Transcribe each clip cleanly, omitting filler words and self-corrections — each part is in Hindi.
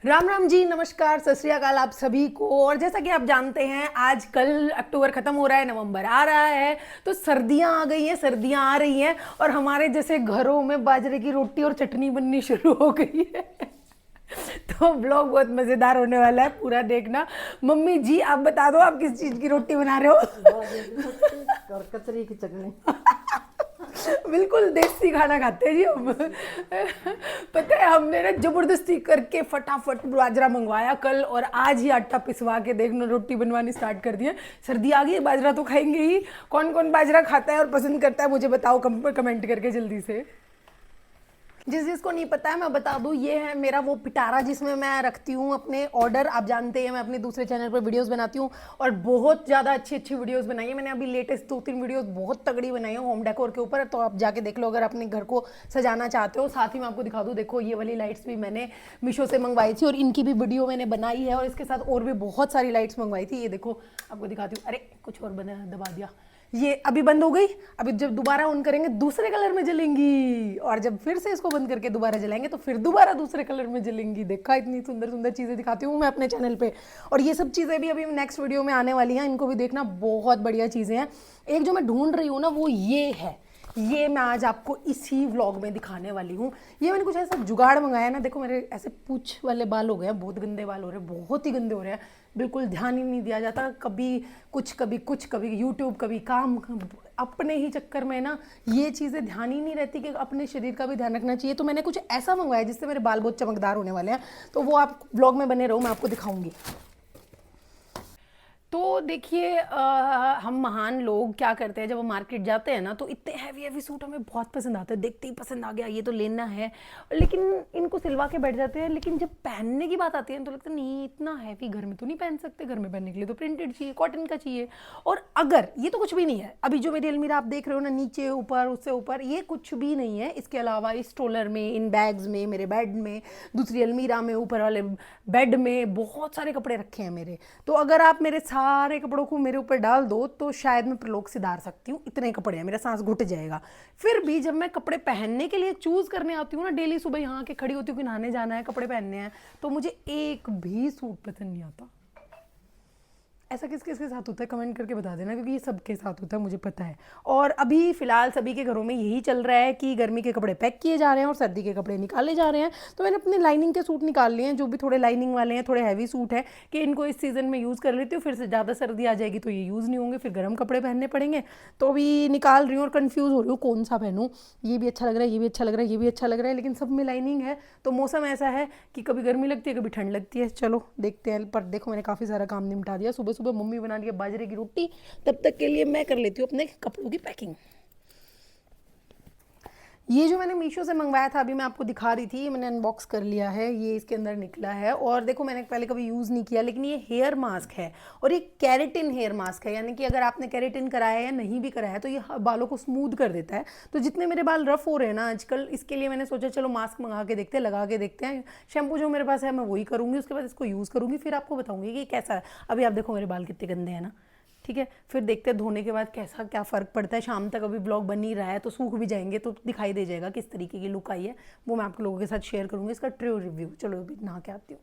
राम राम जी, नमस्कार, सत श्री अकाल आप सभी को। और जैसा कि आप जानते हैं, आज कल अक्टूबर खत्म हो रहा है, नवंबर आ रहा है, तो सर्दियां आ गई हैं, सर्दियां आ रही हैं और हमारे जैसे घरों में बाजरे की रोटी और चटनी बननी शुरू हो गई है। तो ब्लॉग बहुत मज़ेदार होने वाला है, पूरा देखना। मम्मी जी, आप बता दो, आप किस चीज़ की रोटी बना रहे हो? और कचरी की चटनी। बिल्कुल देसी खाना खाते हैं जी हम। पता है, हमने ना जबरदस्ती करके फटाफट बाजरा मंगवाया कल, और आज ही आटा पिसवा के देखना रोटी बनवानी स्टार्ट कर दी है। सर्दी आ गई है, बाजरा तो खाएंगे ही। कौन कौन बाजरा खाता है और पसंद करता है, मुझे बताओ कमेंट करके जल्दी से। जिसको नहीं पता है मैं बता दूं, ये है मेरा वो पिटारा जिसमें मैं रखती हूँ अपने ऑर्डर। आप जानते हैं मैं अपने दूसरे चैनल पर वीडियोस बनाती हूँ और बहुत ज़्यादा अच्छी अच्छी वीडियोस बनाई है मैंने। अभी लेटेस्ट 2-3 वीडियोस बहुत तगड़ी बनाई है होम डेकोर के ऊपर, तो आप जाके देख लो अगर अपने घर को सजाना चाहते हो। साथ ही मैं आपको दिखा दूँ, देखो ये वाली लाइट्स भी मैंने मीशो से मंगवाई थी और इनकी भी वीडियो मैंने बनाई है, और इसके साथ और भी बहुत सारी लाइट्स मंगवाई थी। ये देखो आपको दिखाती हूँ। अरे कुछ और बना, दबा दिया। ये अभी बंद हो गई, अभी जब दोबारा ऑन करेंगे दूसरे कलर में जलेंगी, और जब फिर से इसको बंद करके दोबारा जलाएंगे तो फिर दोबारा दूसरे कलर में जलेंगी। देखा, इतनी सुंदर सुंदर चीज़ें दिखाती हूँ मैं अपने चैनल पे। और ये सब चीज़ें भी अभी नेक्स्ट वीडियो में आने वाली हैं, इनको भी देखना, बहुत बढ़िया चीज़ें हैं। एक जो मैं ढूंढ रही हूँ ना, वो ये है, ये मैं आज आपको इसी व्लॉग में दिखाने वाली हूँ। ये मैंने कुछ ऐसा जुगाड़ मंगाया ना, देखो मेरे ऐसे पूंछ वाले बाल हो गए हैं, बहुत गंदे बाल हो रहे हैं, बहुत ही गंदे हो रहे हैं, बिल्कुल ध्यान ही नहीं दिया जाता, कभी कुछ कभी यूट्यूब, कभी काम, अपने ही चक्कर में ना ये चीज़ें ध्यान ही नहीं रहती कि अपने शरीर का भी ध्यान रखना चाहिए। तो मैंने कुछ ऐसा मंगवाया जिससे मेरे बाल बहुत चमकदार होने वाले हैं, तो वो आप व्लॉग में बने रहो, मैं आपको दिखाऊंगी। तो देखिए, हम महान लोग क्या करते हैं, जब हम मार्केट जाते हैं ना, तो इतने हैवी हैवी सूट हमें बहुत पसंद आते हैं, देखते ही पसंद आ गया, ये तो लेना है, लेकिन इनको सिलवा के बैठ जाते हैं। लेकिन जब पहनने की बात आती है तो लगता है नहीं, इतना हैवी घर में तो नहीं पहन सकते, घर में पहनने के लिए तो प्रिंटेड चाहिए, कॉटन का चाहिए। और अगर ये तो कुछ भी नहीं है, अभी जो मेरी अलमीरा आप देख रहे हो ना, नीचे ऊपर उससे ऊपर, ये कुछ भी नहीं है। इसके अलावा इस स्टोलर में, इन बैग्स में, मेरे बेड में, दूसरी अलमीरा में, ऊपर वाले बेड में बहुत सारे कपड़े रखे हैं मेरे। तो अगर आप मेरे सारे कपड़ों को मेरे ऊपर डाल दो तो शायद मैं प्रलोक से धार सकती हूँ, इतने कपड़े हैं, मेरा सांस घुट जाएगा। फिर भी जब मैं कपड़े पहनने के लिए चूज करने आती हूँ ना, डेली सुबह यहाँ के खड़ी होती हूँ कि नहाने जाना है, कपड़े पहनने हैं, तो मुझे एक भी सूट पसंद नहीं आता। ऐसा किस किस के साथ होता है कमेंट करके बता देना, क्योंकि ये सबके साथ होता है, मुझे पता है। और अभी फिलहाल सभी के घरों में यही चल रहा है कि गर्मी के कपड़े पैक किए जा रहे हैं और सर्दी के कपड़े निकाले जा रहे हैं। तो मैंने अपने लाइनिंग के सूट निकाल लिए हैं, जो भी थोड़े लाइनिंग वाले हैं, थोड़े हैवी सूट है, कि इनको इस सीज़न में यूज़ कर लेती हूँ, फिर से ज़्यादा सर्दी आ जाएगी तो ये यूज़ नहीं होंगे, फिर गर्म कपड़े पहनने पड़ेंगे। तो अभी निकाल रही हूँ और कन्फ्यूज़ हो रही हूँ कौन सा पहनूँ। ये भी अच्छा लग रहा है, ये भी अच्छा लग रहा है, ये भी अच्छा लग रहा है, लेकिन सब में लाइनिंग है। तो मौसम ऐसा है कि कभी गर्मी लगती है, कभी ठंड लगती है। चलो देखते हैं। पर देखो, मैंने काफ़ी सारा काम निपटा दिया। सुबह सुबह मम्मी बना रही है बाजरे की रोटी, तब तक के लिए मैं कर लेती हूँ अपने कपड़ों की पैकिंग। ये जो मैंने मीशो से मंगवाया था, अभी मैं आपको दिखा रही थी, मैंने अनबॉक्स कर लिया है, ये इसके अंदर निकला है। और देखो, मैंने पहले कभी यूज़ नहीं किया, लेकिन ये हेयर मास्क है और ये केराटिन हेयर मास्क है, यानी कि अगर आपने केराटिन कराया या नहीं भी कराया तो ये बालों को स्मूथ कर देता है। तो जितने मेरे बाल रफ हो रहे हैं ना आजकल, इसके लिए मैंने सोचा चलो मास्क मंगा के देखते हैं, लगा के देखते हैं। शैम्पू जो मेरे पास है मैं वही करूँगी, उसके बाद इसको यूज़ करूँगी, फिर आपको बताऊँगी कि कैसा है। अभी आप देखो मेरे बाल कितने गंदे हैं ना, ठीक है, फिर देखते हैं धोने के बाद कैसा क्या फ़र्क पड़ता है। शाम तक अभी ब्लॉग बन ही रहा है, तो सूख भी जाएंगे तो दिखाई दे जाएगा किस तरीके की लुक आई है, वो मैं आप लोगों के साथ शेयर करूँगी, इसका ट्रू रिव्यू। चलो अभी नहा के आती हूँ।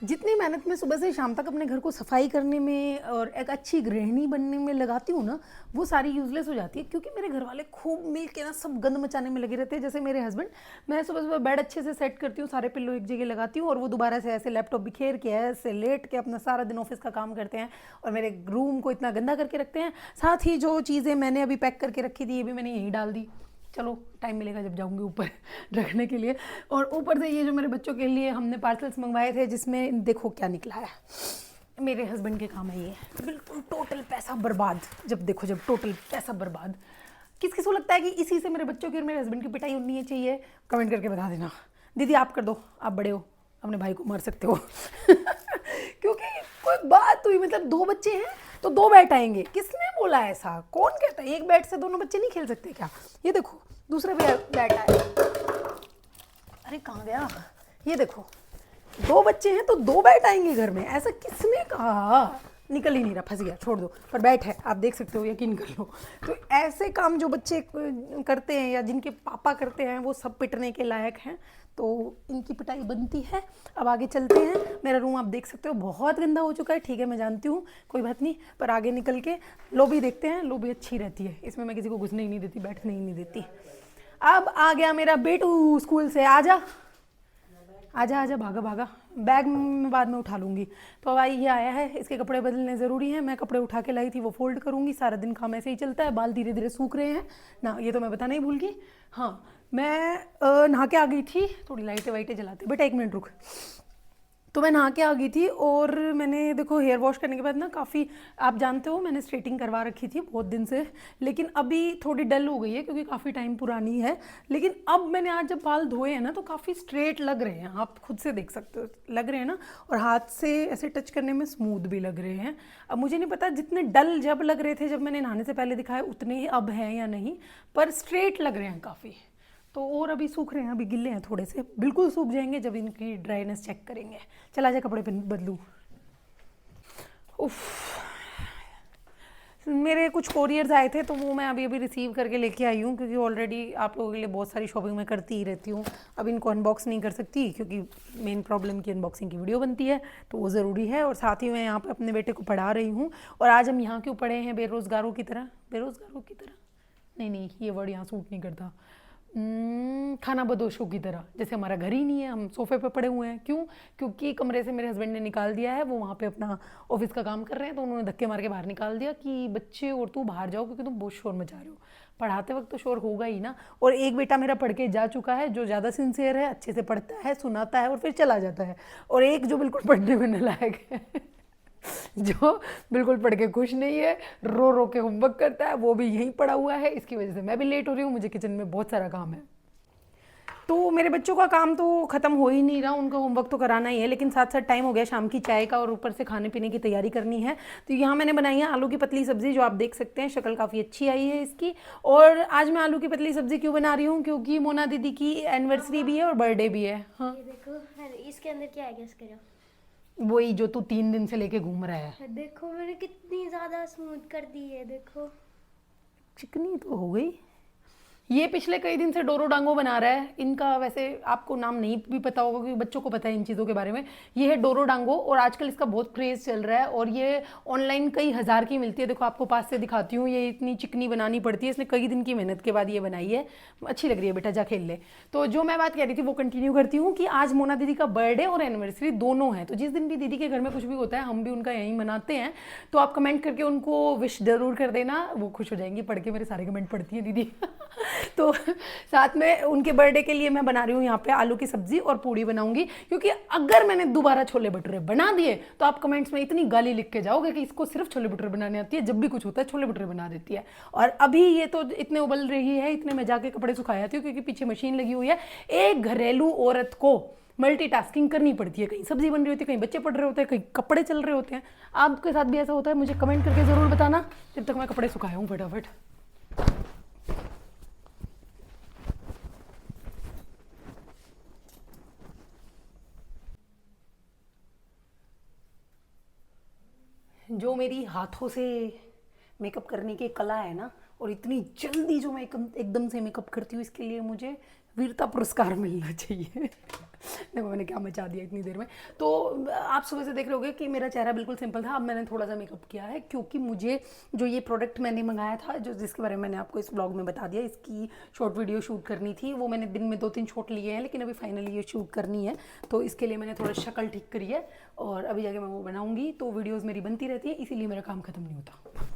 जितनी मेहनत मैं सुबह से शाम तक अपने घर को सफाई करने में और एक अच्छी गृहिणी बनने में लगाती हूँ ना, वो सारी यूज़लेस हो जाती है, क्योंकि मेरे घर वाले खूब मिल के ना सब गंद मचाने में लगे रहते हैं। जैसे मेरे हस्बैंड, मैं सुबह सुबह बेड अच्छे से सेट करती हूँ, सारे पिल्लो एक जगह लगाती हूँ, और वो दोबारा से ऐसे लैपटॉप बिखेर के ऐसे लेट के अपना सारा दिन ऑफिस का काम करते हैं और मेरे रूम को इतना गंदा करके रखते हैं। साथ ही जो चीज़ें मैंने अभी पैक करके रखी थी, ये भी मैंने यहीं डाल दी। चलो टाइम मिलेगा जब जाऊंगी ऊपर रखने के लिए। और ऊपर से ये जो मेरे बच्चों के लिए हमने पार्सल्स मंगवाए थे, जिसमें देखो क्या निकला है। मेरे हस्बैंड के काम है ये, बिल्कुल टोटल पैसा बर्बाद। जब देखो, जब टोटल पैसा बर्बाद, किस किस को लगता है कि इसी से मेरे बच्चों की और मेरे हस्बैंड की पिटाई होनी चाहिए, कमेंट करके बता देना। दीदी आप कर दो, आप बड़े हो, अपने भाई को मार सकते हो। क्योंकि कोई बात हुई, मतलब 2 बच्चे हैं तो 2 बैट आएंगे, किसने बोला ऐसा, कौन कहता है एक बैट से दोनों बच्चे नहीं खेल सकते क्या? ये देखो दूसरे बैट आए, अरे कहाँ गया, ये देखो 2 बच्चे हैं तो 2 बैट आएंगे घर में, ऐसा किसने कहा? निकल ही नहीं रहा, फंस गया, छोड़ दो। पर बैठ है, आप देख सकते हो, यकीन कर लो। तो ऐसे काम जो बच्चे करते हैं या जिनके पापा करते हैं वो सब पिटने के लायक हैं, तो इनकी पिटाई बनती है। अब आगे चलते हैं। मेरा रूम आप देख सकते हो बहुत गंदा हो चुका है, ठीक है मैं जानती हूँ, कोई बात नहीं। पर आगे निकल के लॉबी देखते हैं। लॉबी अच्छी रहती है, इसमें मैं किसी को घुसने ही नहीं देती, बैठने ही नहीं देती। अब आ गया मेरा बेटू स्कूल से। आजा आजा आजा, भागा भागा, बैग में बाद में उठा लूँगी। तो अब ये आया है, इसके कपड़े बदलने ज़रूरी हैं। मैं कपड़े उठा के लाई थी, वो फोल्ड करूँगी। सारा दिन काम ऐसे ही चलता है, बाल धीरे धीरे सूख रहे हैं ना, ये तो मैं बताना ही भूल गई। हाँ, मैं नहा के आ गई थी। थोड़ी लाइटें वाइटें जलाते, बेटा 1 मिनट रुक। तो मैं नहा के आ गई थी और मैंने देखो हेयर वॉश करने के बाद ना काफ़ी, आप जानते हो मैंने स्ट्रेटिंग करवा रखी थी बहुत दिन से, लेकिन अभी थोड़ी डल हो गई है क्योंकि काफ़ी टाइम पुरानी है। लेकिन अब मैंने आज जब बाल धोए हैं ना तो काफ़ी स्ट्रेट लग रहे हैं, आप खुद से देख सकते हो, लग रहे हैं ना। और हाथ से ऐसे टच करने में स्मूथ भी लग रहे हैं। अब मुझे नहीं पता जितने डल जब लग रहे थे जब मैंने नहाने से पहले दिखाए उतने ही अब हैं या नहीं, पर स्ट्रेट लग रहे हैं काफ़ी। तो और अभी सूख रहे हैं, अभी गिले हैं थोड़े से, बिल्कुल सूख जाएंगे जब इनकी ड्राइनेस चेक करेंगे। चला जाए कपड़े बदलूँ। उफ, मेरे कुछ कोरियर्स आए थे तो वो मैं अभी अभी रिसीव करके लेके आई हूँ, क्योंकि ऑलरेडी आप लोगों के लिए बहुत सारी शॉपिंग मैं करती ही रहती हूँ। अब इनको अनबॉक्स नहीं कर सकती क्योंकि मेन प्रॉब्लम की अनबॉक्सिंग की वीडियो बनती है, तो वो ज़रूरी है। और साथ ही मैं यहाँ पे अपने बेटे को पढ़ा रही हूँ। और आज हम यहाँ क्यों पढ़े हैं, बेरोज़गारों की तरह, बेरोज़गारों की तरह नहीं, ये वर्ड यहाँ सूट नहीं करता, खाना बदोशों की तरह। जैसे हमारा घर ही नहीं है, हम सोफे पे पड़े हुए हैं। क्यों? क्योंकि कमरे से मेरे हस्बैंड ने निकाल दिया है, वो वहाँ पे अपना ऑफिस का काम कर रहे हैं, तो उन्होंने धक्के मार के बाहर निकाल दिया कि बच्चे और तू बाहर जाओ क्योंकि तुम बहुत शोर मचा रहे हो। पढ़ाते वक्त तो शोर होगा ही ना। और एक बेटा मेरा पढ़ के जा चुका है जो ज़्यादा सिंसियर है, अच्छे से पढ़ता है, सुनाता है और फिर चला जाता है। और एक जो बिल्कुल पढ़ने में नालायक है जो बिल्कुल पढ़ के खुश नहीं है, रो रो के होमवर्क करता है, वो भी यहीं पड़ा हुआ है। इसकी वजह से मैं भी लेट हो रही हूँ, मुझे किचन में बहुत सारा काम है। तो मेरे बच्चों का काम तो ख़त्म हो ही नहीं रहा, उनका होमवर्क तो कराना ही है, लेकिन साथ साथ टाइम हो गया शाम की चाय का और ऊपर से खाने पीने की तैयारी करनी है। तो यहाँ मैंने बनाई है आलू की पतली सब्ज़ी, जो आप देख सकते हैं शक्ल काफ़ी अच्छी आई है इसकी। और आज मैं आलू की पतली सब्ज़ी क्यों बना रही हूँ, क्योंकि मोना दीदी की एनिवर्सरी भी है और बर्थडे भी है। हाँ, ये देखो, इसके अंदर क्या है, गेस करो। वही जो तू 3 दिन से लेके घूम रहा है। देखो मैंने कितनी ज्यादा स्मूथ कर दी है, देखो। चिकनी तो हो गई। ये पिछले कई दिन से डोरो डांगो बना रहा है। इनका वैसे आपको नाम नहीं भी पता होगा क्योंकि बच्चों को पता है इन चीज़ों के बारे में। ये है डोरो डांगो और आजकल इसका बहुत क्रेज़ चल रहा है और ये ऑनलाइन कई हज़ार की मिलती है। देखो आपको पास से दिखाती हूँ, ये इतनी चिकनी बनानी पड़ती है, इसने कई दिन की मेहनत के बाद ये बनाई है। अच्छी लग रही है, बेटा जा खेल ले। तो जो मैं बात कह रही थी वो कंटिन्यू करती हूँ कि आज मोना दीदी का बर्थडे और एनिवर्सरी दोनों है। तो जिस दिन भी दीदी के घर में कुछ भी होता है हम भी उनका यहीं मनाते हैं। तो आप कमेंट करके उनको विश ज़रूर कर देना, वो खुश हो जाएंगी। पढ़ के मेरे सारे कमेंट पढ़ती है दीदी तो साथ में उनके बर्थडे के लिए मैं बना रही हूँ यहाँ पे आलू की सब्जी और पूड़ी बनाऊंगी, क्योंकि अगर मैंने दोबारा छोले भटूरे बना दिए तो आप कमेंट्स में इतनी गाली लिख के जाओगे कि इसको सिर्फ छोले भटूरे बनाने आती है, जब भी कुछ होता है छोले भटूरे बना देती है। और अभी ये तो इतने उबल रही है, इतने में जाके कपड़े सुखाई आती हूँ क्योंकि पीछे मशीन लगी हुई है। एक घरेलू औरत को मल्टीटास्किंग करनी पड़ती है, कहीं सब्जी बन रही होती है, कहीं बच्चे पढ़ रहे होते हैं, कहीं कपड़े चल रहे होते हैं। आपके साथ भी ऐसा होता है? मुझे कमेंट करके ज़रूर बताना। जब तक मैं कपड़े सुखाया हूँ फटाफट। जो मेरी हाथों से मेकअप करने की कला है ना, और इतनी जल्दी जो मैं एकदम से मेकअप करती हूँ, इसके लिए मुझे वीरता पुरस्कार मिलना चाहिए देखो मैंने क्या मचा दिया इतनी देर में। तो आप सुबह से देख रहे होगे कि मेरा चेहरा बिल्कुल सिंपल था। अब मैंने थोड़ा सा मेकअप किया है क्योंकि मुझे जो ये प्रोडक्ट मैंने मंगाया था, जो जिसके बारे में मैंने आपको इस ब्लॉग में बता दिया, इसकी शॉर्ट वीडियो शूट करनी थी। वो मैंने दिन में 2-3 शॉट लिए हैं, लेकिन अभी फाइनली ये शूट करनी है। तो इसके लिए मैंने थोड़ा शक्ल ठीक करी है और अभी जाके मैं वो बनाऊँगी। तो वीडियोज़ मेरी बनती रहती है, इसीलिए मेरा काम ख़त्म नहीं होता।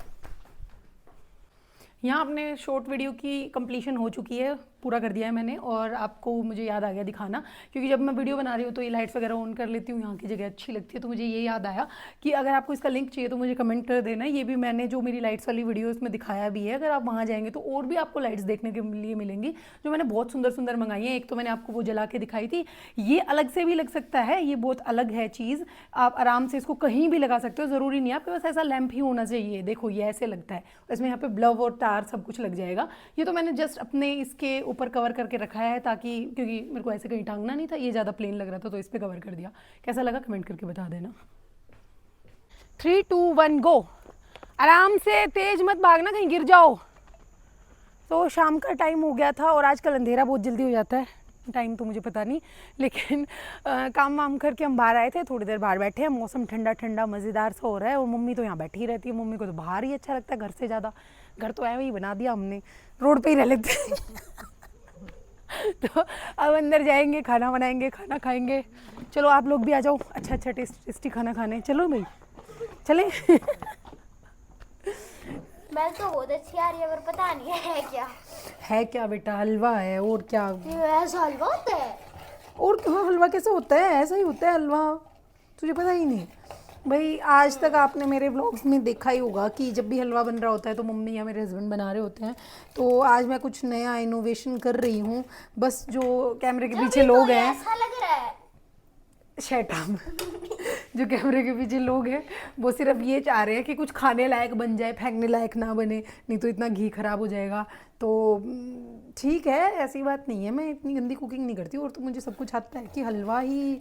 यहाँ अपने शॉर्ट वीडियो की कंप्लीशन हो चुकी है, पूरा कर दिया है मैंने। और आपको मुझे याद आ गया दिखाना, क्योंकि जब मैं वीडियो बना रही हूँ तो ये लाइट्स वगैरह ऑन कर लेती हूँ, यहाँ की जगह अच्छी लगती है। तो मुझे ये याद आया कि अगर आपको इसका लिंक चाहिए तो मुझे कमेंट कर देना। ये भी मैंने जो मेरी लाइट्स वाली वीडियो इसमें दिखाया भी है, अगर आप वहाँ जाएंगे तो और भी आपको लाइट्स देखने के लिए मिलेंगी, जो मैंने बहुत सुंदर सुंदर मंगाई हैं। एक तो मैंने आपको वो जला के दिखाई थी, ये अलग से भी लग सकता है, ये बहुत अलग है चीज़। आप आराम से इसको कहीं भी लगा सकते हो, ज़रूरी नहीं है आपके पास ऐसा लैंप ही होना चाहिए। देखो ये ऐसे लगता है, इसमें यहाँ पे ब्लव और तार सब कुछ लग जाएगा। ये तो मैंने जस्ट अपने इसके ऊपर कवर करके रखा है, ताकि क्योंकि मेरे को ऐसे कहीं टांगना नहीं था, ये ज़्यादा प्लेन लग रहा था तो इस पर कवर कर दिया। कैसा लगा कमेंट करके बता देना। 3 2 1 गो। आराम से, तेज मत भागना, कहीं गिर जाओ। तो शाम का टाइम हो गया था और आजकल अंधेरा बहुत जल्दी हो जाता है, टाइम तो मुझे पता नहीं, लेकिन काम वाम करके हम बाहर आए थे, थोड़ी देर बाहर बैठे हैं, मौसम ठंडा ठंडा मज़ेदार सा हो रहा है। और मम्मी तो यहाँ बैठी ही रहती है, मम्मी को तो बाहर ही अच्छा लगता है घर से ज़्यादा। घर तो ऐसे ही बना दिया हमने, रोड पे ही रह लेते हैं। तो अब अंदर जाएंगे, खाना बनाएंगे, खाना खाएंगे। चलो आप लोग भी आ जाओ, अच्छा अच्छा टेस्टी खाना खाने। चलो भाई चले। मैं तो बहुत अच्छी आ रही है, पर पता नहीं है क्या। है क्या बेटा? हलवा है और क्या। ये ऐसा हलवा होता है? और क्यों, हलवा कैसे होता है? ऐसा ही होता है हलवा, तुझे पता ही नहीं भाई? आज तक आपने मेरे व्लॉग्स में देखा ही होगा कि जब भी हलवा बन रहा होता है तो मम्मी या मेरे हस्बैंड बना रहे होते हैं। तो आज मैं कुछ नया इनोवेशन कर रही हूँ। बस जो कैमरे के पीछे लोग हैं, ऐसा लग रहा है। Shut up. जो कैमरे के पीछे लोग हैं वो सिर्फ ये चाह रहे हैं कि कुछ खाने लायक बन जाए, फेंकने लायक ना बने, नहीं तो इतना घी खराब हो जाएगा। तो ठीक है, ऐसी बात नहीं है, मैं इतनी गंदी कुकिंग नहीं करती। और तो मुझे सब कुछ आता है कि हलवा ही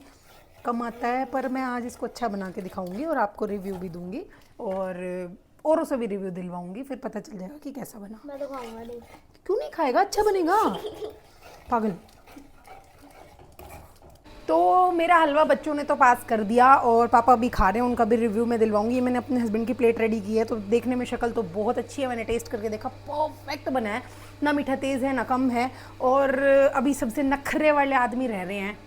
कम आता है, पर मैं आज इसको अच्छा बना के दिखाऊंगी और आपको रिव्यू भी दूंगी और औरों से भी रिव्यू दिलवाऊंगी, फिर पता चल जाएगा कि कैसा बना। मैं तो खाऊंगा नहीं। क्यों नहीं खाएगा? अच्छा बनेगा, पागल। तो मेरा हलवा बच्चों ने तो पास कर दिया और पापा भी खा रहे हैं, उनका भी रिव्यू मैं दिलवाऊंगी। मैंने अपने हस्बैंड की प्लेट रेडी की है, तो देखने में शक्ल तो बहुत अच्छी है। मैंने टेस्ट करके देखा, परफेक्ट बना है, ना मीठा तेज़ है ना कम है। और अभी सबसे नखरे वाले आदमी रह रहे हैं,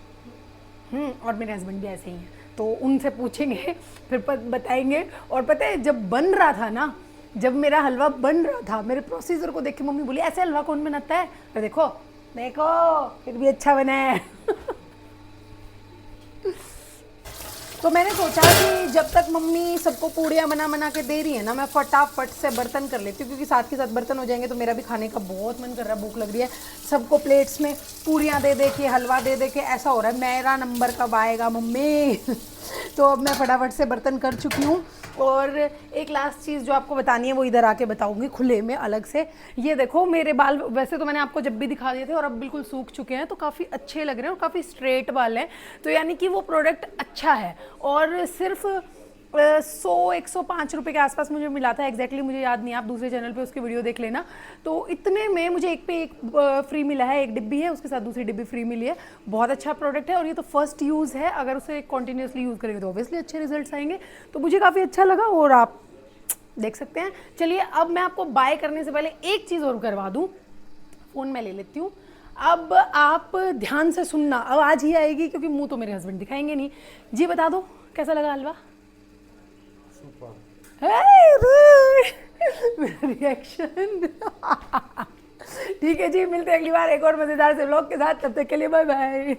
और मेरे हस्बैंड भी ऐसे ही हैं, तो उनसे पूछेंगे फिर बताएंगे। और पता है जब बन रहा था ना, जब मेरा हलवा बन रहा था, मेरे प्रोसीजर को देख के मम्मी बोली ऐसे हलवा कौन बनाता है? तो देखो देखो फिर भी अच्छा बना है। तो मैंने सोचा कि जब तक मम्मी सबको पूड़ियाँ बना के दे रही है ना, मैं फटाफट से बर्तन कर लेती हूँ, क्योंकि साथ के साथ बर्तन हो जाएंगे तो मेरा भी खाने का बहुत मन कर रहा है, भूख लग रही है। सबको प्लेट्स में पूड़ियाँ दे के, हलवा दे के ऐसा हो रहा है मेरा नंबर कब आएगा मम्मी। तो अब मैं फटाफट से बर्तन कर चुकी हूँ। और एक लास्ट चीज़ जो आपको बतानी है वो इधर आके बताऊंगी खुले में अलग से। ये देखो मेरे बाल, वैसे तो मैंने आपको जब भी दिखा दिए थे और अब बिल्कुल सूख चुके हैं, तो काफ़ी अच्छे लग रहे हैं और काफ़ी स्ट्रेट बाल हैं। तो यानी कि वो प्रोडक्ट अच्छा है और सिर्फ 100-105 रुपये के आसपास मुझे मिला था। एग्जैक्टली मुझे याद नहीं, आप दूसरे चैनल पे उसकी वीडियो देख लेना। तो इतने में मुझे एक पे एक फ्री मिला है, एक डिब्बी है उसके साथ दूसरी डिब्बी फ्री मिली है। बहुत अच्छा प्रोडक्ट है और ये तो फर्स्ट यूज़ है, अगर उसे कंटिन्यूसली यूज़ करेंगे तो ऑब्वियसली अच्छे रिजल्ट्स आएंगे। तो मुझे काफ़ी अच्छा लगा और आप देख सकते हैं। चलिए अब मैं आपको बाय करने से पहले एक चीज़ और करवा दूँ, फ़ोन में ले लेती हूँ। अब आप ध्यान से सुनना, आवाज़ ही आएगी क्योंकि मुँह तो मेरे हस्बैंड दिखाएंगे नहीं। जी बता दो कैसा लगा हलवा? मेरा रिएक्शन। ठीक है जी, मिलते हैं अगली बार एक और मज़ेदार से व्लॉग के साथ, तब तक के लिए बाय बाय।